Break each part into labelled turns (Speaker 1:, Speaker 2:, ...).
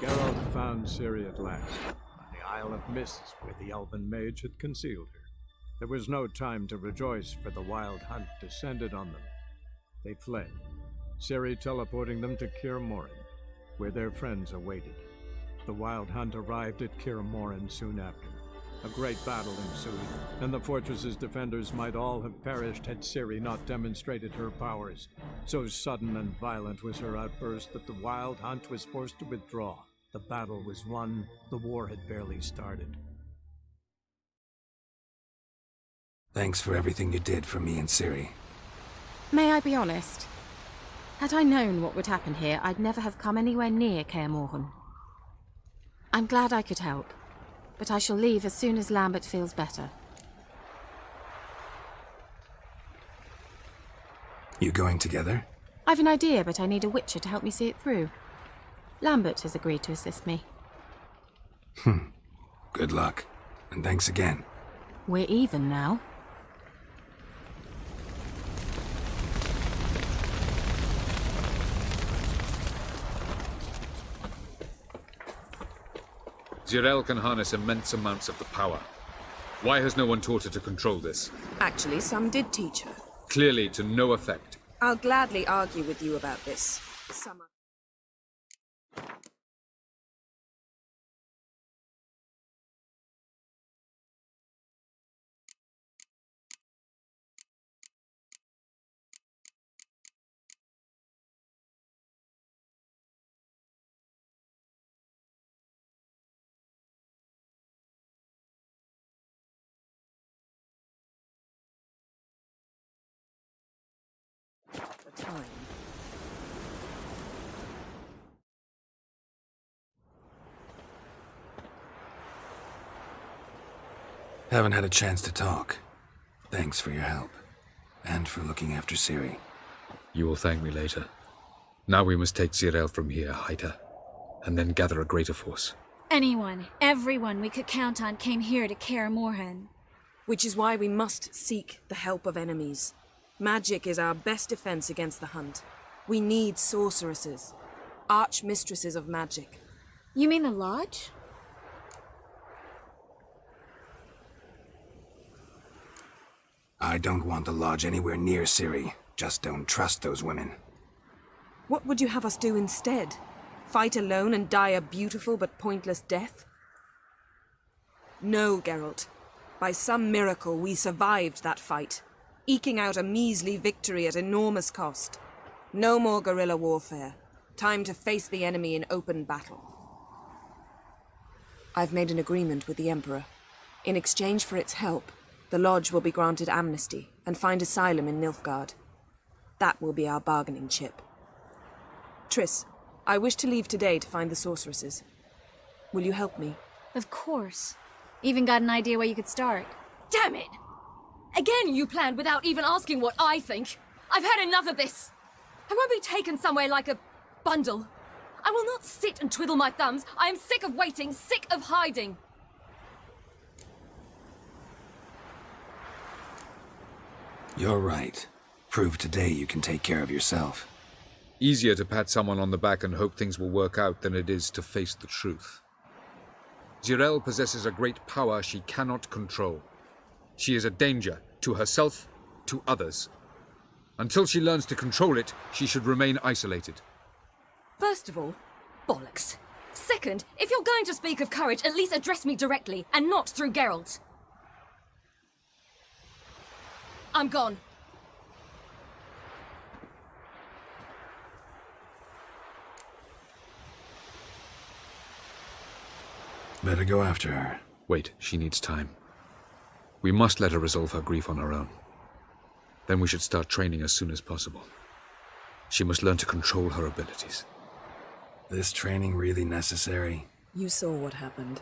Speaker 1: Geralt found Ciri at last, on the Isle of Mists where the elven mage had concealed her. There was no time to rejoice, for the wild hunt descended on them. They fled, Ciri teleporting them to Kaer Morhen, where their friends awaited. The wild hunt arrived at Kaer Morhen soon after. A great battle ensued, and the fortress's defenders might all have perished had Ciri not demonstrated her powers. So sudden and violent was her outburst that the wild hunt was forced to withdraw. The battle was won, the war had barely started.
Speaker 2: Thanks for everything you did for me and Ciri.
Speaker 3: May I be honest? Had I known what would happen here, I'd never have come anywhere near Kaer Morhen. I'm glad I could help, but I shall leave as soon as Lambert feels better.
Speaker 2: You going together?
Speaker 3: I've an idea, but I need a witcher to help me see it through. Lambert has agreed to assist me.
Speaker 2: Good luck, and thanks again.
Speaker 3: We're even now.
Speaker 4: Geralt can harness immense amounts of the power. Why has no one taught her to control this?
Speaker 5: Actually, some did teach her.
Speaker 4: Clearly to no effect.
Speaker 5: I'll gladly argue with you about this. Some the time.
Speaker 2: Haven't had a chance to talk. Thanks for your help, and for looking after Ciri.
Speaker 4: You will thank me later. Now we must take Geralt from here, hide her, and then gather a greater force.
Speaker 6: Anyone, everyone we could count on came here to Kaer Morhen.
Speaker 5: Which is why we must seek the help of enemies. Magic is our best defense against the hunt. We need sorceresses, archmistresses of magic.
Speaker 6: You mean the Lodge?
Speaker 2: I don't want the Lodge anywhere near Ciri. Just don't trust those women.
Speaker 5: What would you have us do instead? Fight alone and die a beautiful but pointless death? No, Geralt. By some miracle, we survived that fight, eking out a measly victory at enormous cost. No more guerrilla warfare. Time to face the enemy in open battle. I've made an agreement with the Emperor. In exchange for its help, the Lodge will be granted amnesty and find asylum in Nilfgaard. That will be our bargaining chip. Triss, I wish to leave today to find the sorceresses. Will you help me?
Speaker 6: Of course. Even got an idea where you could start.
Speaker 7: Damn it! Again you planned without even asking what I think. I've had enough of this. I won't be taken somewhere like a bundle. I will not sit and twiddle my thumbs. I am sick of waiting, sick of hiding.
Speaker 2: You're right. Prove today you can take care of yourself.
Speaker 4: Easier to pat someone on the back and hope things will work out than it is to face the truth. Geralt possesses a great power she cannot control. She is a danger to herself, to others. Until she learns to control it, she should remain isolated.
Speaker 7: First of all, bollocks. Second, if you're going to speak of courage, at least address me directly, and not through Geralt. I'm gone.
Speaker 2: Better go after her.
Speaker 4: Wait, she needs time. We must let her resolve her grief on her own. Then we should start training as soon as possible. She must learn to control her abilities.
Speaker 2: This training really necessary?
Speaker 5: You saw what happened.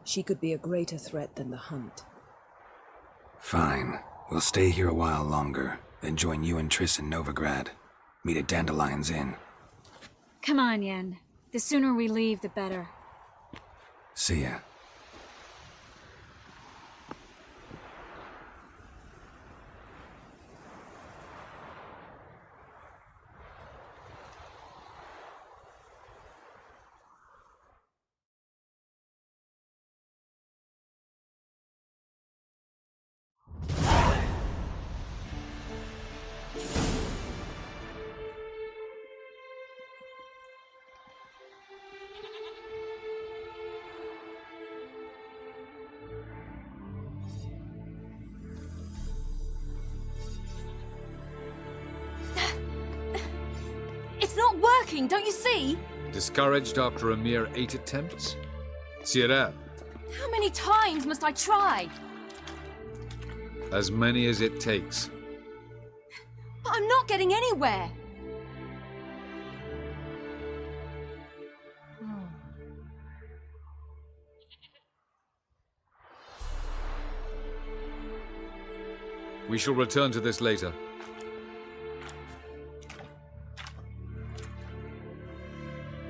Speaker 5: She could be a greater threat than the hunt.
Speaker 2: Fine. We'll stay here a while longer, then join you and Triss in Novigrad. Meet at Dandelion's Inn.
Speaker 6: Come on, Yen. The sooner we leave, the better.
Speaker 2: See ya.
Speaker 7: working, don't you see?
Speaker 4: Discouraged after a mere 8 attempts? Cyril,
Speaker 7: How many times must I try?
Speaker 4: as many as it takes.
Speaker 7: But I'm not getting anywhere.
Speaker 4: We shall return to this later.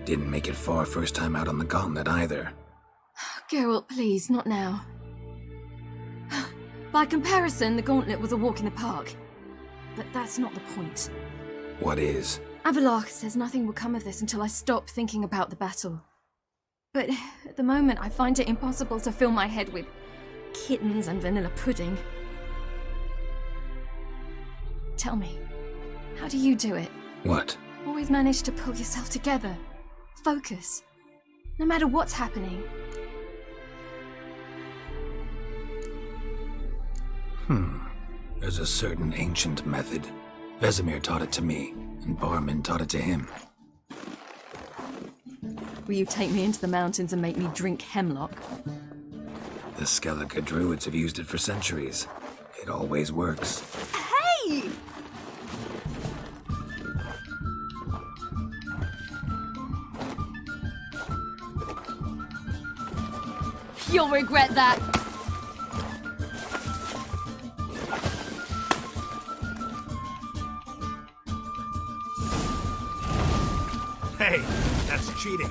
Speaker 2: Didn't make it far first time out on the gauntlet either.
Speaker 7: Geralt, please, not now. By comparison, the gauntlet was a walk in the park. But that's not the point.
Speaker 2: What is?
Speaker 7: Avallac'h says nothing will come of this until I stop thinking about the battle. But at the moment, I find it impossible to fill my head with kittens and vanilla pudding. Tell me, how do you do it?
Speaker 2: What?
Speaker 7: Always manage to pull yourself together. Focus. No matter what's happening.
Speaker 2: There's a certain ancient method. Vesemir taught it to me, and Barman taught it to him.
Speaker 7: Will you take me into the mountains and make me drink hemlock?
Speaker 2: The Skellige druids have used it for centuries. It always works.
Speaker 7: Hey! You'll regret that.
Speaker 8: Hey, that's cheating.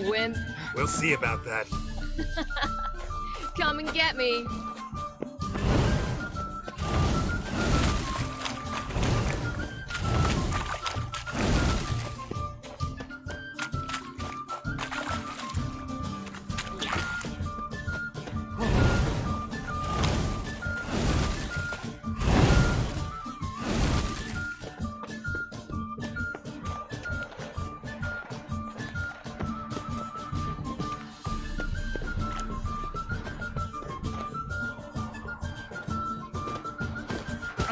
Speaker 7: Wimp.
Speaker 8: We'll see about that.
Speaker 7: Come and get me.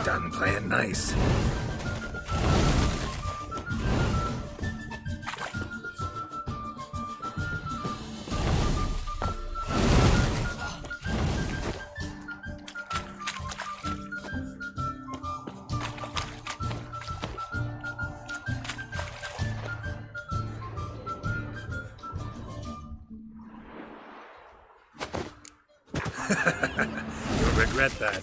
Speaker 2: Done playing nice.
Speaker 8: You'll regret that.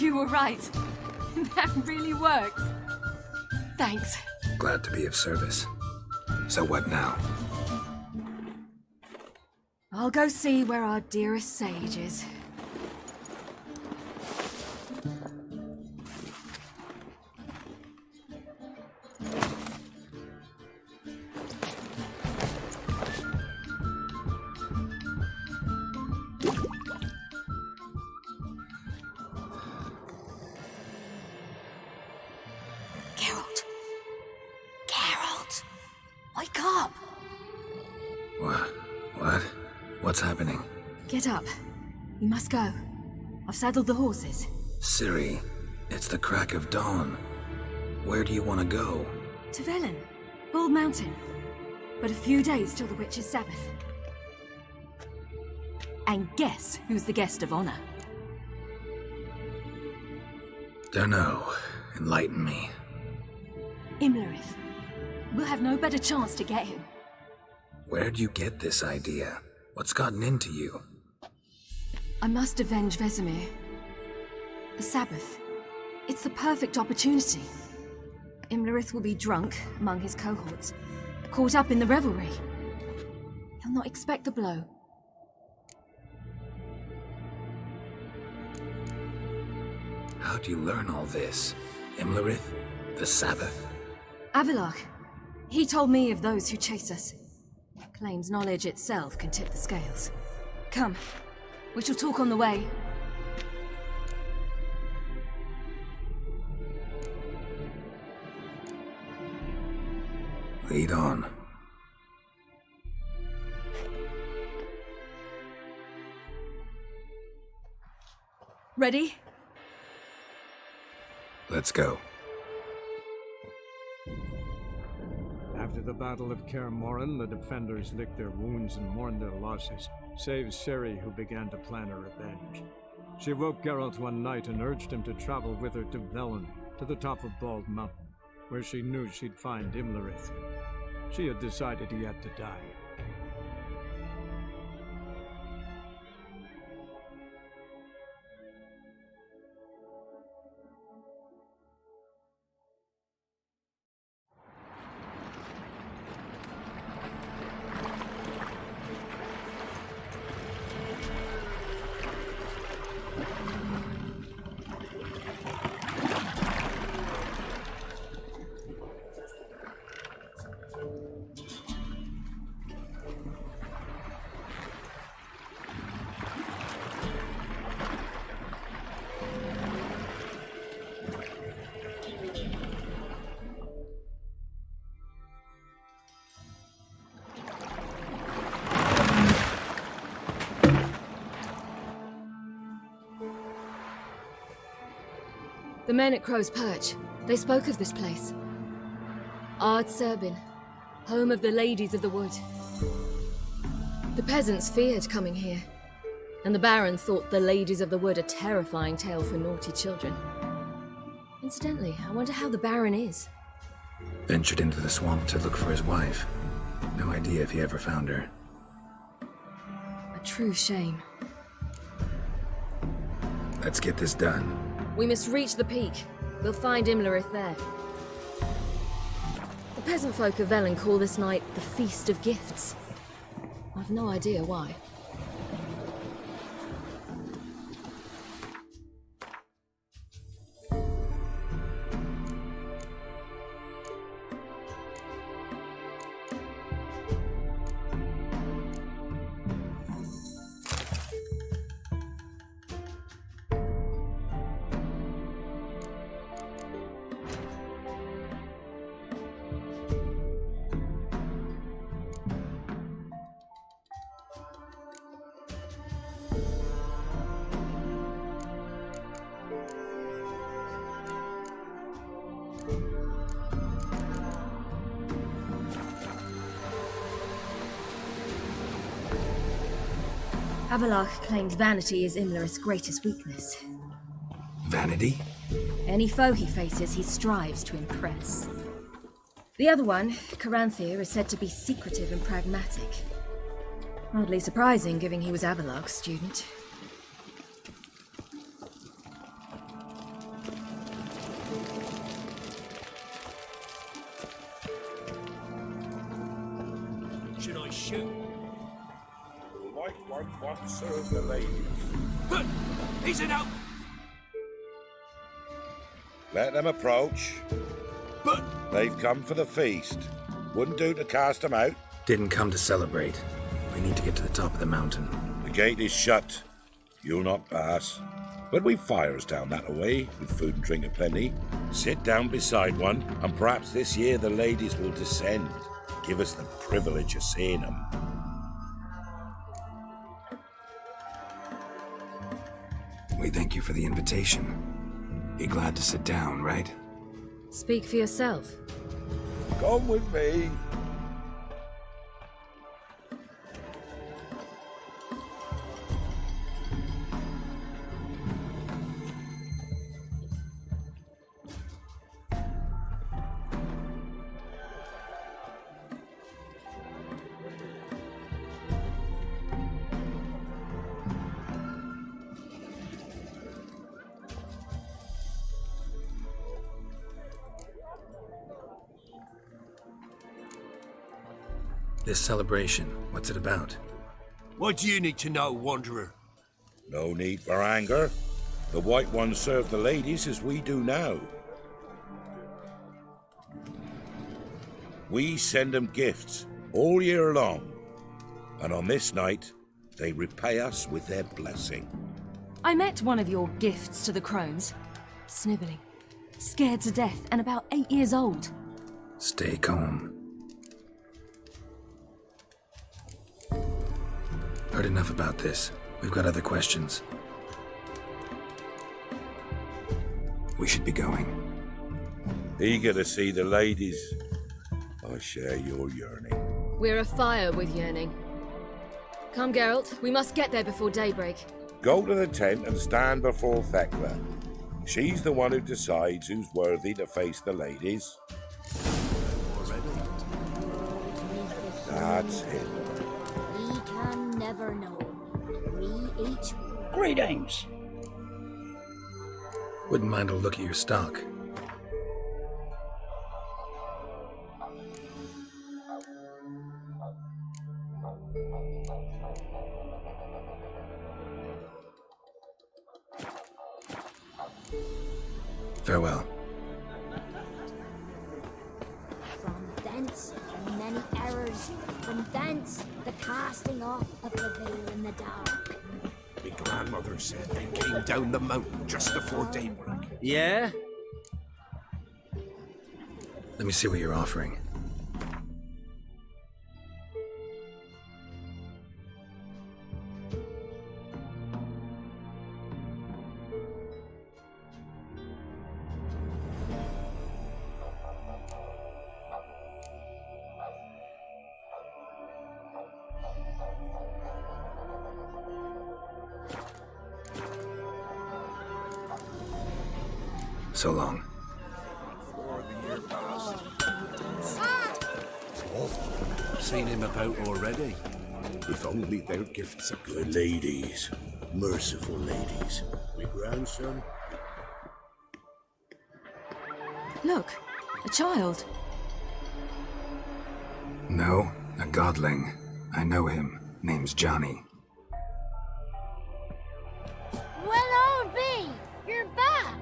Speaker 7: You were right. That really works. Thanks.
Speaker 2: Glad to be of service. So what now?
Speaker 7: I'll go see where our dearest sage is. Geralt. Geralt! Wake up!
Speaker 2: What? What's happening?
Speaker 7: Get up. We must go. I've saddled the horses.
Speaker 2: Ciri, it's the crack of dawn. Where do you want to go?
Speaker 7: To Velen, Bald Mountain. But a few days till the Witch's Sabbath. And guess who's the guest of honor?
Speaker 2: Dunno. Enlighten me.
Speaker 7: Imlerith. We'll have no better chance to get him.
Speaker 2: Where'd you get this idea? What's gotten into you?
Speaker 7: I must avenge Vesemir. The Sabbath. It's the perfect opportunity. Imlerith will be drunk among his cohorts, caught up in the revelry. He'll not expect the blow.
Speaker 2: How'd you learn all this? Imlerith? The Sabbath?
Speaker 7: Avalok. He told me of those who chase us. Claims knowledge itself can tip the scales. Come, we shall talk on the way.
Speaker 2: Lead on.
Speaker 7: Ready?
Speaker 2: Let's go.
Speaker 1: After the Battle of Kaer Morhen, the defenders licked their wounds and mourned their losses, save Ciri, who began to plan her revenge. She woke Geralt one night and urged him to travel with her to Velen, to the top of Bald Mountain, where she knew she'd find Imlerith. She had decided he had to die.
Speaker 7: The men at Crow's Perch, they spoke of this place. Ard Serbin, home of the Ladies of the Wood. The peasants feared coming here, and the Baron thought the Ladies of the Wood a terrifying tale for naughty children. Incidentally, I wonder how the Baron is.
Speaker 2: Ventured into the swamp to look for his wife. No idea if he ever found her.
Speaker 7: A true shame.
Speaker 2: Let's get this done.
Speaker 7: We must reach the peak. We'll find Imlerith there. The peasant folk of Velen call this night the Feast of Gifts. I've no idea why. Avalok claims vanity is Imlerith's greatest weakness.
Speaker 2: Vanity?
Speaker 7: Any foe he faces, he strives to impress. The other one, Caranthir, is said to be secretive and pragmatic. Hardly surprising, given he was Avalok's student.
Speaker 8: Should I shoot? What serve the ladies?
Speaker 9: But he's in out.
Speaker 10: Let them approach.
Speaker 9: But
Speaker 10: They've come for the feast. Wouldn't do to cast them out.
Speaker 2: Didn't come to celebrate. We need to get to the top of the mountain.
Speaker 10: The gate is shut. You'll not pass. But we've fires down that away, with food and drink aplenty. Sit down beside one, and perhaps this year the ladies will descend. Give us the privilege of seeing them.
Speaker 2: We thank you for the invitation. Be glad to sit down, right?
Speaker 7: Speak for yourself.
Speaker 10: Come with me.
Speaker 2: This celebration, what's it about?
Speaker 9: What do you need to know, Wanderer?
Speaker 10: No need for anger. The White Ones serve the ladies as we do now. We send them gifts all year long, and on this night, they repay us with their blessing.
Speaker 7: I met one of your gifts to the crones. Snivelling, scared to death, and about 8 years old.
Speaker 2: Stay calm. Heard enough about this. We've got other questions. We should be going.
Speaker 10: Eager to see the ladies. I share your yearning.
Speaker 7: We're afire with yearning. Come, Geralt, we must get there before daybreak.
Speaker 10: Go to the tent and stand before Thekla. She's the one who decides who's worthy to face the ladies. That's him.
Speaker 11: We can never know. We each...
Speaker 12: Greetings!
Speaker 2: Wouldn't mind a look at your stock. Farewell.
Speaker 11: From thence, the many errors. From thence, the casting off of the veil in the dark.
Speaker 9: My grandmother said they came down the mountain just before daybreak.
Speaker 12: Yeah?
Speaker 2: Let me see what you're offering. So long.
Speaker 9: Seen him about already. If only their gifts are good.
Speaker 10: Ladies. Merciful ladies.
Speaker 9: My grandson.
Speaker 7: Look, a child.
Speaker 2: No, a godling. I know him. Name's Johnny.
Speaker 11: Well, old B, you're back.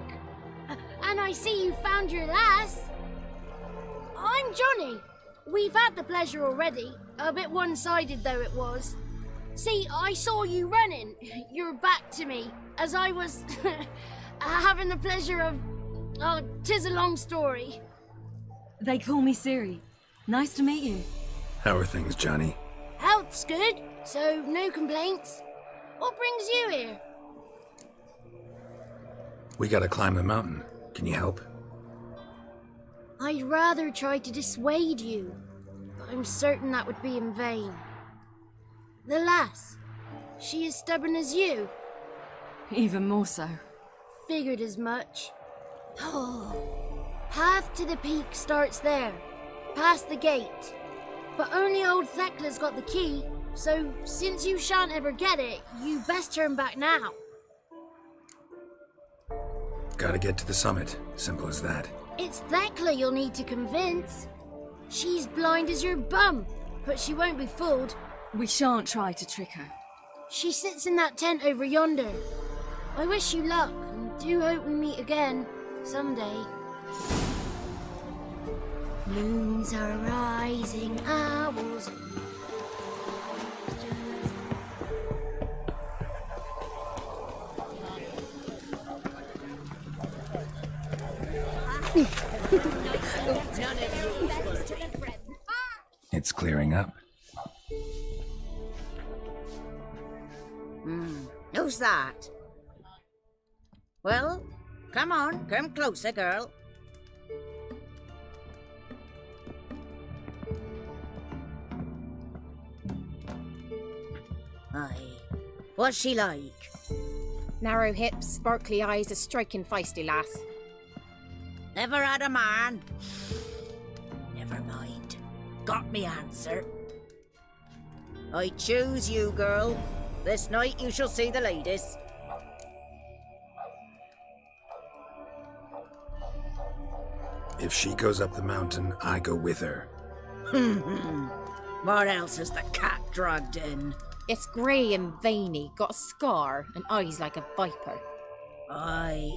Speaker 11: And I see you found your lass. I'm Johnny. We've had the pleasure already. A bit one-sided though it was. See, I saw you running. Your back to me. As I was having the pleasure of... Oh, 'tis a long story.
Speaker 7: They call me Ciri. Nice to meet you.
Speaker 2: How are things, Johnny?
Speaker 11: Health's good, so no complaints. What brings you here?
Speaker 2: We gotta climb the mountain. Can you help?
Speaker 11: I'd rather try to dissuade you, but I'm certain that would be in vain. The lass, she as stubborn as you?
Speaker 7: Even more so.
Speaker 11: Figured as much. Path to the peak starts there, past the gate. But only old Thekla's got the key, so since you shan't ever get it, you best turn back now.
Speaker 2: Gotta get to the summit. Simple as that.
Speaker 11: It's Thekla you'll need to convince. She's blind as your bum, but she won't be fooled.
Speaker 7: We shan't try to trick her.
Speaker 11: She sits in that tent over yonder. I wish you luck, and do hope we meet again, someday. Moons are rising, owls...
Speaker 2: It's clearing up.
Speaker 13: Who's that?
Speaker 12: Well, come on, come closer, girl. Aye. What's she like?
Speaker 3: Narrow hips, sparkly eyes, a striking feisty lass.
Speaker 12: Never had a man. Never mind. Got me answer. I choose you, girl. This night you shall see the ladies.
Speaker 2: If she goes up the mountain, I go with her.
Speaker 12: What else has the cat dragged in?
Speaker 3: It's grey and veiny, got a scar, and eyes like a viper.
Speaker 12: Aye.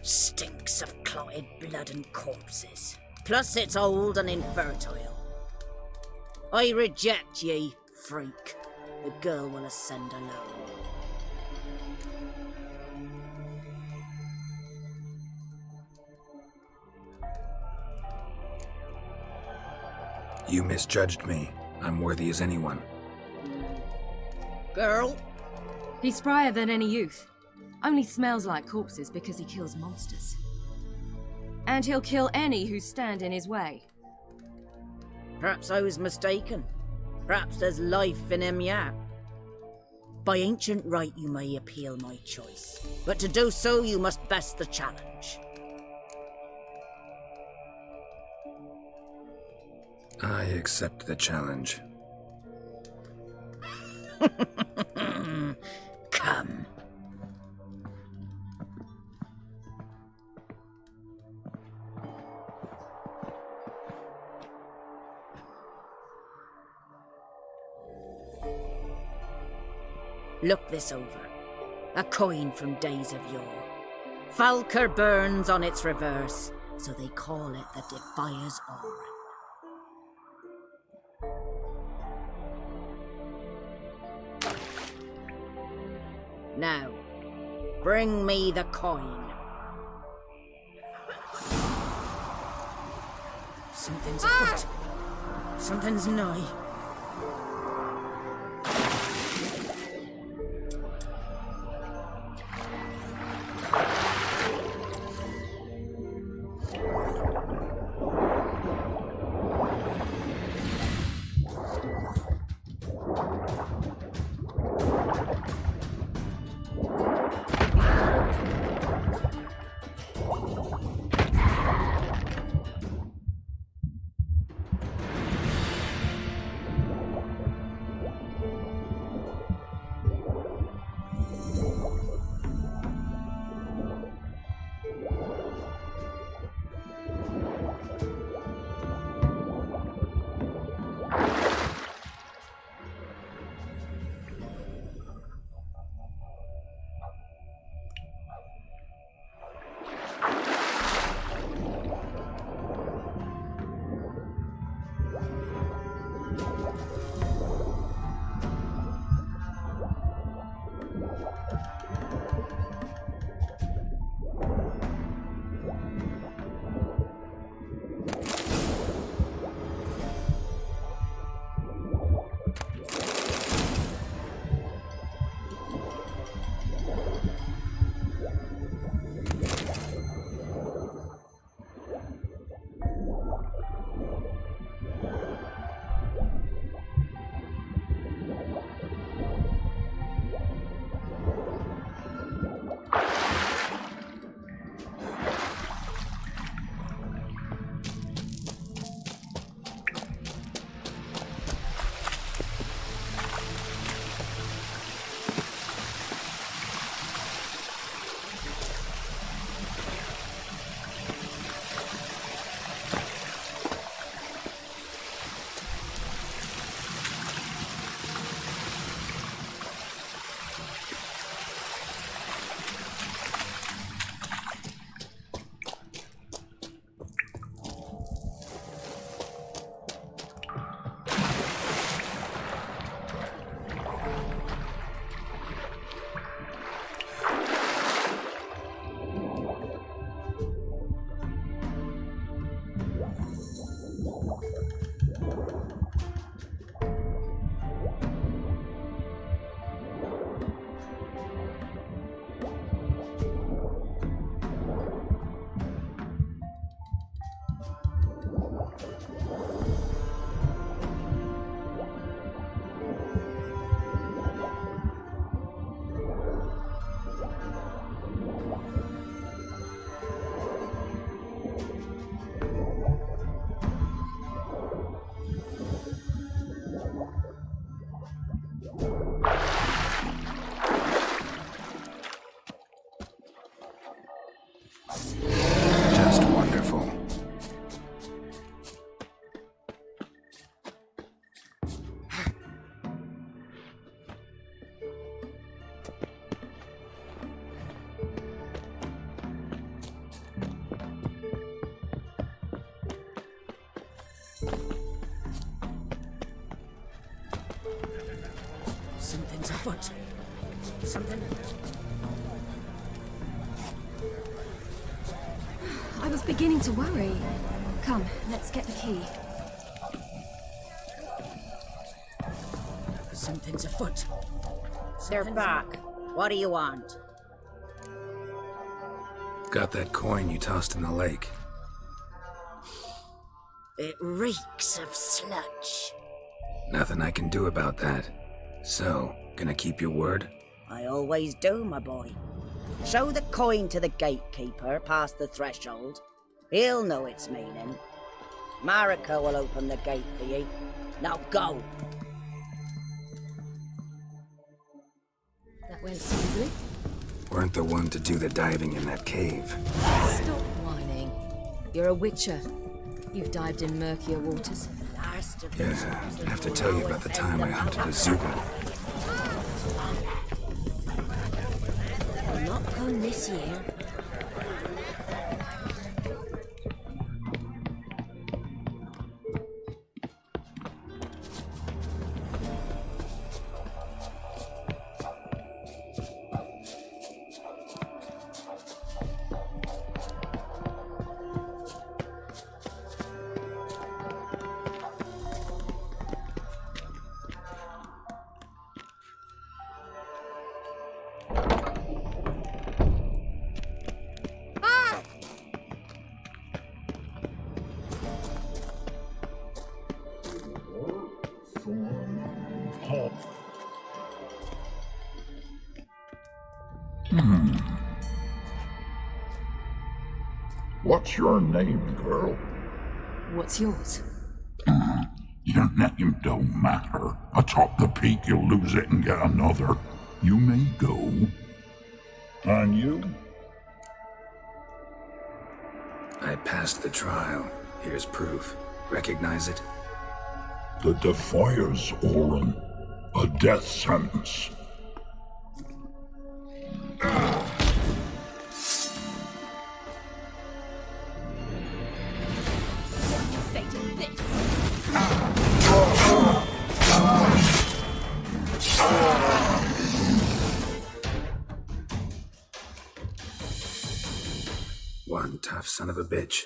Speaker 12: Stinks of clotted blood and corpses. Plus it's old and infertile. I reject ye, freak. The girl will ascend alone.
Speaker 2: You misjudged me. I'm worthy as anyone.
Speaker 12: Girl?
Speaker 7: He's sprier than any youth. Only smells like corpses because he kills monsters. And he'll kill any who stand in his way.
Speaker 12: Perhaps I was mistaken. Perhaps there's life in him yet. By ancient right you may appeal my choice, but to do so you must best the challenge.
Speaker 2: I accept the challenge.
Speaker 12: Come. Look this over. A coin from days of yore. Falker burns on its reverse, so they call it the Defier's Aura. Now, bring me the coin. Something's afoot. Something's nigh.
Speaker 2: Just wonderful.
Speaker 12: Something's afoot. Something.
Speaker 7: I was beginning to worry. Come, let's get the key.
Speaker 12: Something's afoot. They're back. What do you want?
Speaker 2: Got that coin you tossed in the lake.
Speaker 12: It reeks of sludge.
Speaker 2: Nothing I can do about that. So, gonna keep your word?
Speaker 12: I always do, my boy. Show the coin to the gatekeeper past the threshold. He'll know its meaning. Marika will open the gate for you. Now go!
Speaker 7: That went smoothly.
Speaker 2: Weren't the one to do the diving in that cave.
Speaker 7: Stop whining. You're a witcher. You've dived in murkier waters.
Speaker 2: Yeah, I have to tell you about the time I hunted a Zoogle.
Speaker 7: Not gone this year.
Speaker 13: What's your name, girl?
Speaker 7: What's yours?
Speaker 13: Your name don't matter. Atop the peak, you'll lose it and get another. You may go. And you?
Speaker 2: I passed the trial. Here's proof. Recognize it?
Speaker 13: The Defier's Orin. A death sentence.
Speaker 2: One tough son of a bitch.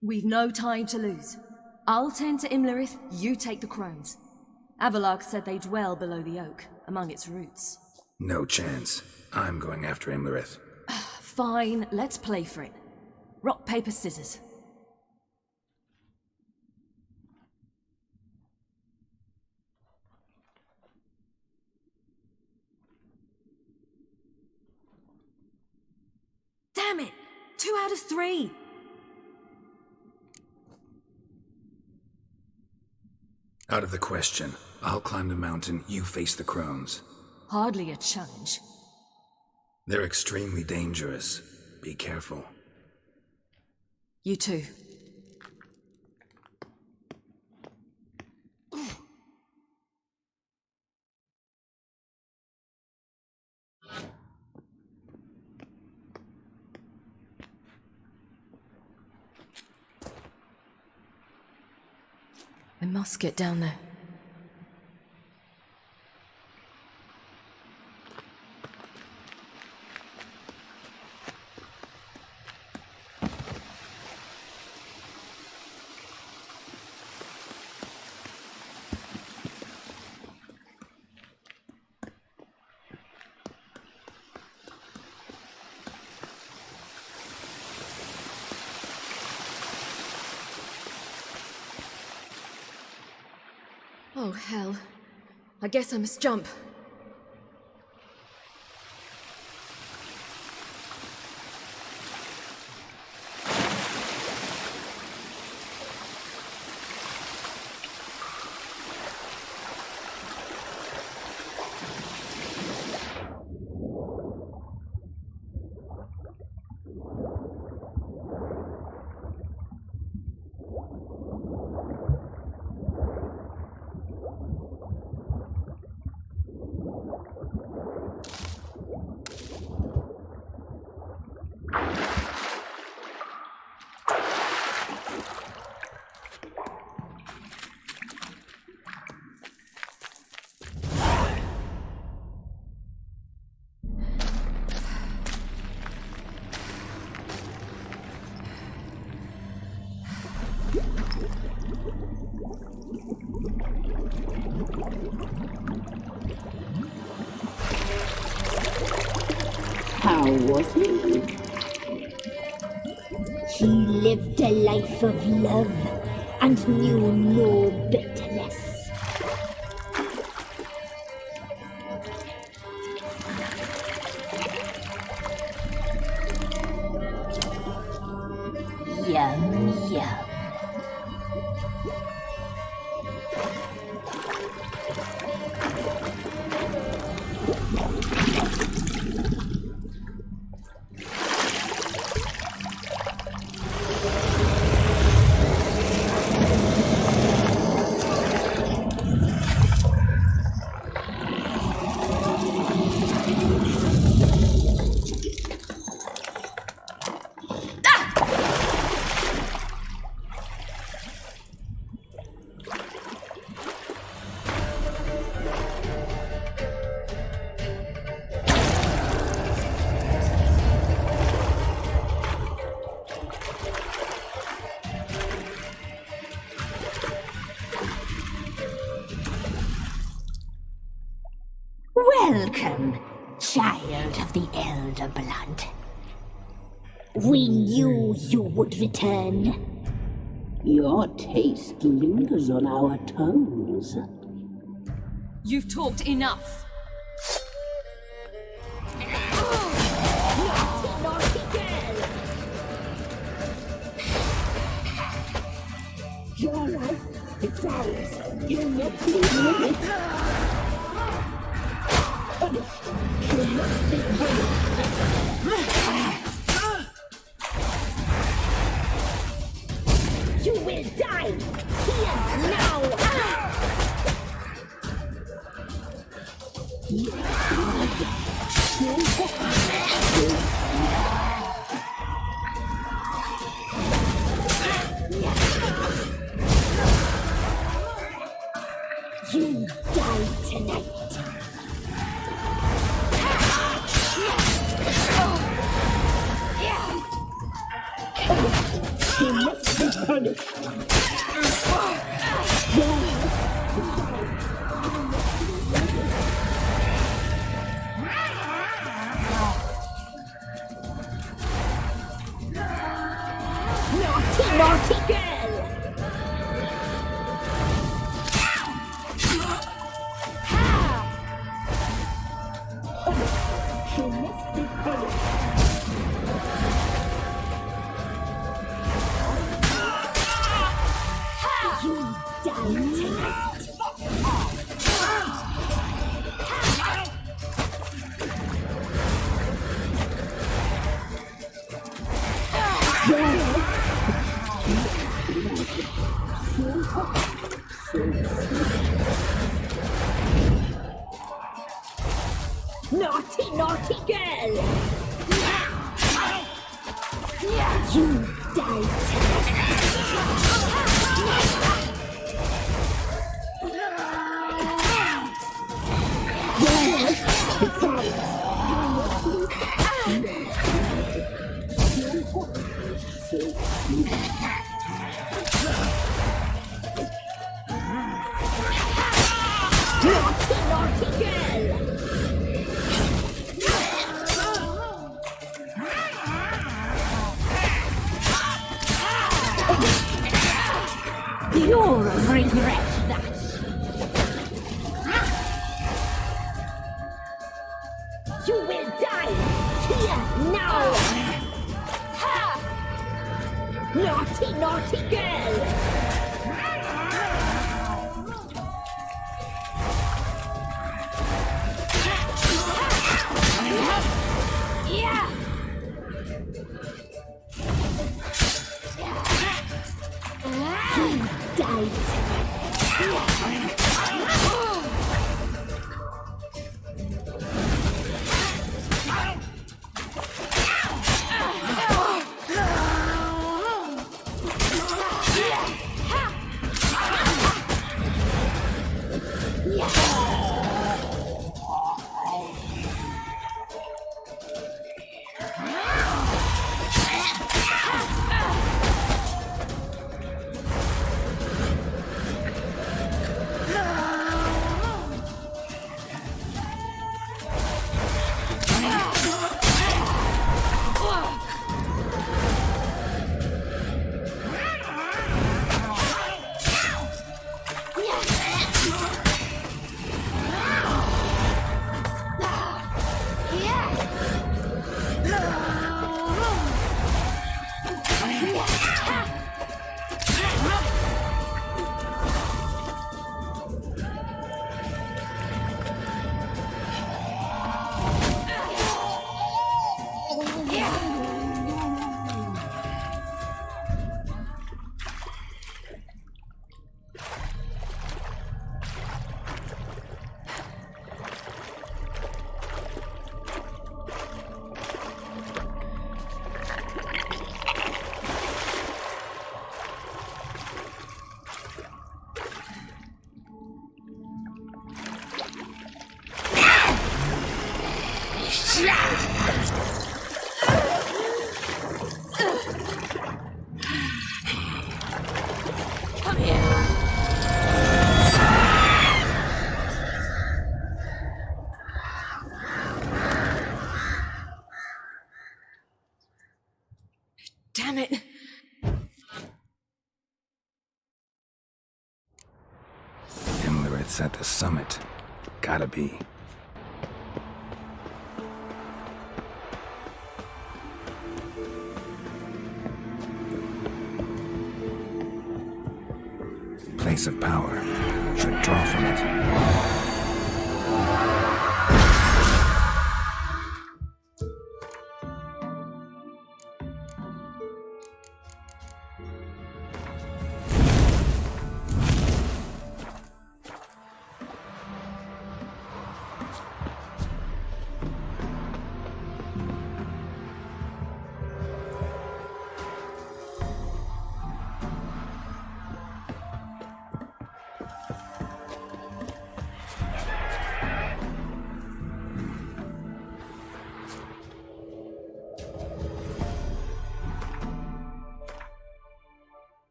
Speaker 7: We've no time to lose. I'll tend to Imlerith, you take the crones. Avalark said they dwell below the oak, among its roots.
Speaker 2: No chance. I'm going after Imlerith.
Speaker 7: Fine, let's play for it. Rock, paper, scissors. Damn it! 2 out of 3!
Speaker 2: Out of the question. I'll climb the mountain, you face the crones.
Speaker 7: Hardly a challenge.
Speaker 2: They're extremely dangerous. Be careful.
Speaker 7: You too. I must get down there. Oh, hell. I guess I must jump.
Speaker 14: How was he? He lived a life of love and knew no bitterness. Yum, yum. Welcome, child of the elder blood. We knew you would return.
Speaker 15: Your taste lingers on our tongues.
Speaker 7: You've talked enough.
Speaker 14: Naughty girl! Your life is ours. You're not leaving it. You must be You will die here now! You die tonight! He must be punished. Naughty, naughty girl! She must be punished. You die tonight. Naughty, naughty girl! You die Naughty, naughty girl! You'll regret that. You will die here now. Ha! Naughty, naughty girl. Yeah. Died.
Speaker 5: Damn it!
Speaker 2: It's at the summit. Gotta be. Place of power. Should draw from it.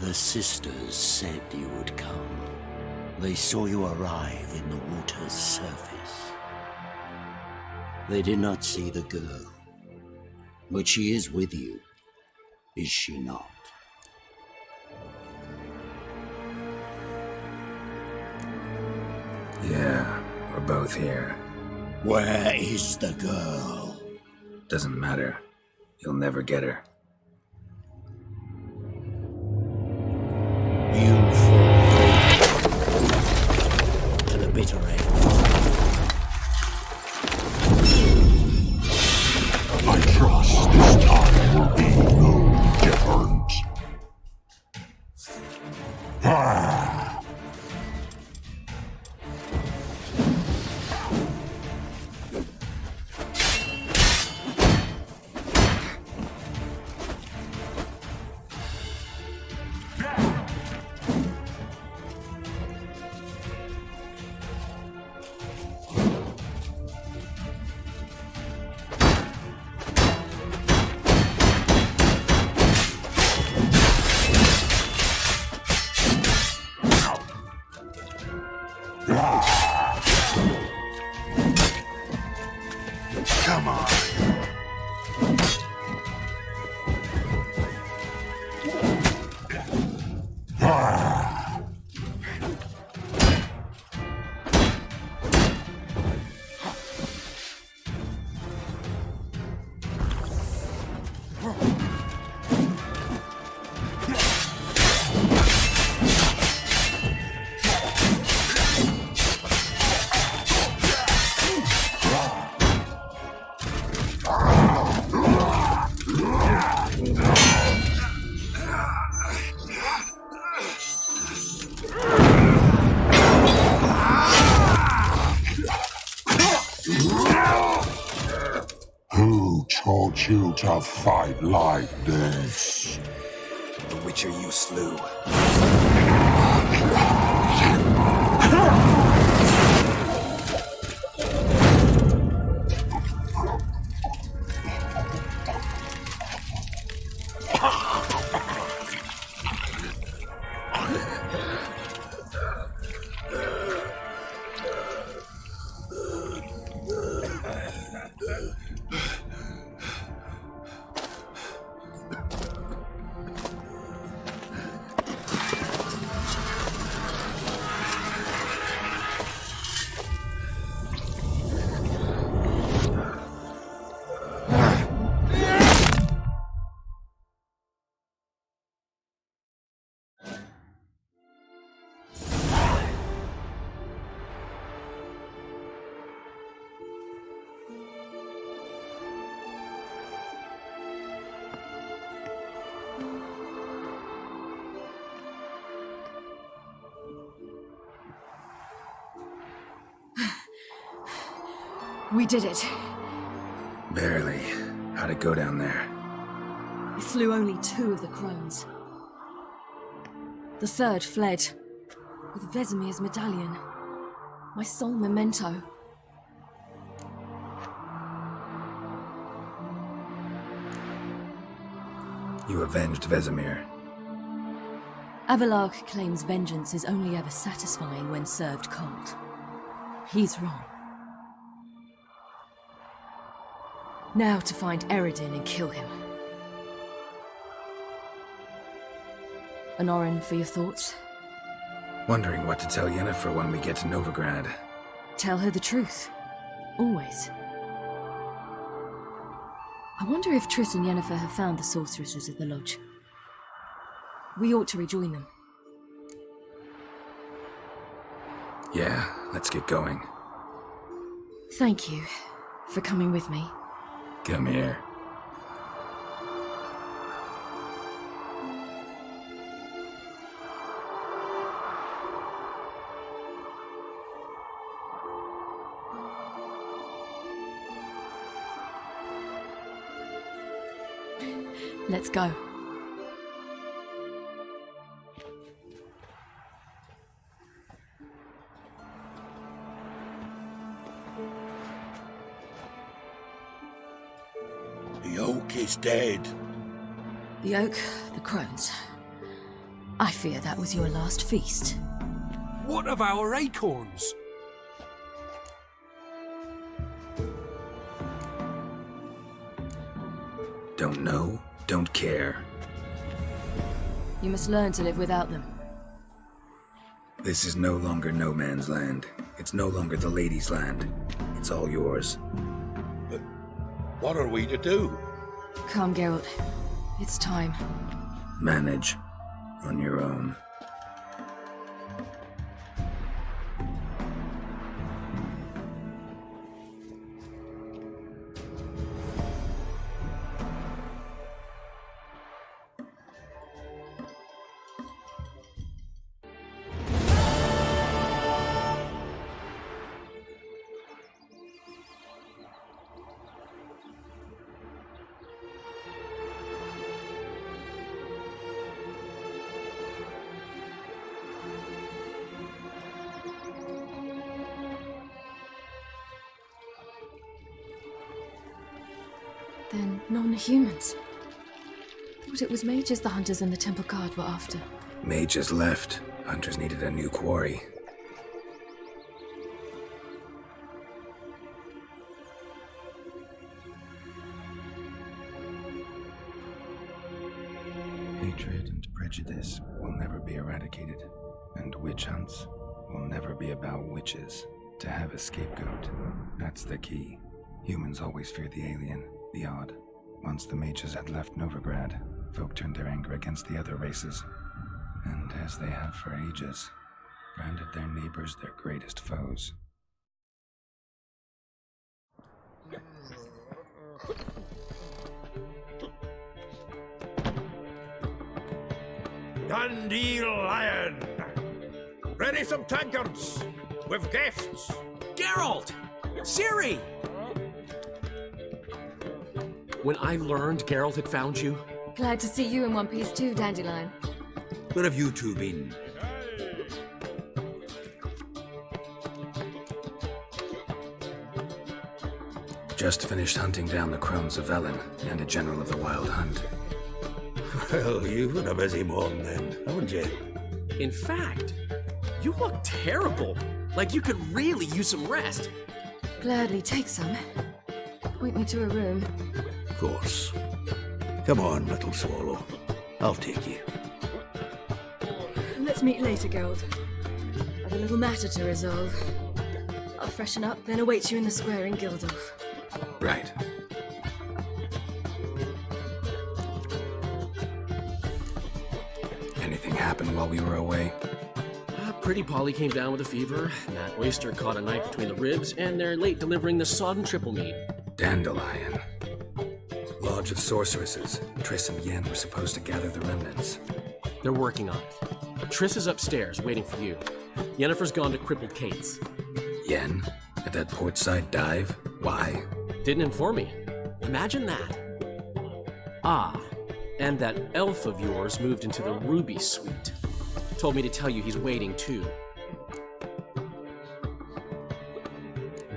Speaker 9: The sisters said you would come. They saw you arrive in the water's surface. They did not see the girl. But she is with you, is she not?
Speaker 2: Yeah, we're both here.
Speaker 9: Where is the girl?
Speaker 2: Doesn't matter. You'll never get her.
Speaker 9: You fall to the bitter end. I trust this time will be no different.
Speaker 2: Come on.
Speaker 13: Who taught you to fight like this?
Speaker 2: The Witcher you slew.
Speaker 7: We did it.
Speaker 2: Barely. How'd it go down there?
Speaker 7: We slew only 2 of the crones. The 3rd fled, with Vesemir's medallion. My sole memento.
Speaker 2: You avenged Vesemir.
Speaker 7: Avalark claims vengeance is only ever satisfying when served cold. He's wrong. Now to find Eredin and kill him. Anoran, for your thoughts?
Speaker 2: Wondering what to tell Yennefer when we get to Novigrad.
Speaker 7: Tell her the truth. Always. I wonder if Triss and Yennefer have found the sorceresses of the Lodge. We ought to rejoin them.
Speaker 2: Yeah, let's get going.
Speaker 7: Thank you for coming with me.
Speaker 2: Come here.
Speaker 7: Let's go.
Speaker 10: The oak is dead.
Speaker 7: The oak, the crones. I fear that was your last feast.
Speaker 8: What of our acorns?
Speaker 2: Don't know, don't care.
Speaker 7: You must learn to live without them.
Speaker 2: This is no longer no man's land. It's no longer the lady's land. It's all yours.
Speaker 10: But what are we to do?
Speaker 7: Come, Geralt. It's time.
Speaker 2: Manage. On your own.
Speaker 7: Then non-humans. Thought it was mages the hunters and the temple guard were after.
Speaker 2: Mages left. Hunters needed a new quarry. Hatred and prejudice will never be eradicated, and witch hunts will never be about witches. To have a scapegoat, that's the key. Humans always fear the alien, the odd. Once the mages had left Novigrad, folk turned their anger against the other races, and as they have for ages, branded their neighbors their greatest foes.
Speaker 8: Dandelion! Ready some tankards! With guests!
Speaker 16: Geralt! Ciri! When I learned Geralt had found you...
Speaker 7: Glad to see you in one piece too, Dandelion.
Speaker 9: Where have you two been?
Speaker 2: Just finished hunting down the crones of Velen and a general of the Wild Hunt.
Speaker 9: Well, you've had a busy morning then, haven't you?
Speaker 16: In fact, you look terrible. Like you could really use some rest.
Speaker 7: Gladly take some. Point me to a room.
Speaker 9: Of course. Come on, little swallow. I'll take you.
Speaker 7: Let's meet later, Geralt. I've a little matter to resolve. I'll freshen up, then await you in the square in Gildorf.
Speaker 2: Right. Anything happened while we were away?
Speaker 16: Pretty Polly came down with a fever. That oyster caught a knife between the ribs, and they're late delivering the sodden triple meat.
Speaker 2: Dandelion. Lodge of Sorceresses. Triss and Yen were supposed to gather the remnants.
Speaker 16: They're working on it. Triss is upstairs, waiting for you. Yennefer's gone to Crippled Kate's.
Speaker 2: Yen? At that portside dive?
Speaker 17: Why?
Speaker 16: Didn't inform me. Imagine that. Ah, and that elf of yours moved into the Ruby Suite. Told me to tell you he's waiting too.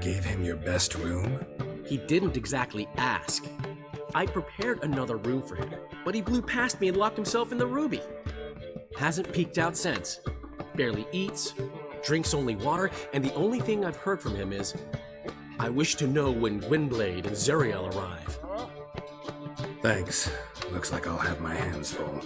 Speaker 17: Gave him your best room?
Speaker 16: He didn't exactly ask. I prepared another room for him, but he blew past me and locked himself in the Ruby. Hasn't peeked out since. Barely eats, drinks only water, and the only thing I've heard from him is, I wish to know when Gwynblade and Zariel arrive.
Speaker 17: Thanks. Looks like I'll have my hands full.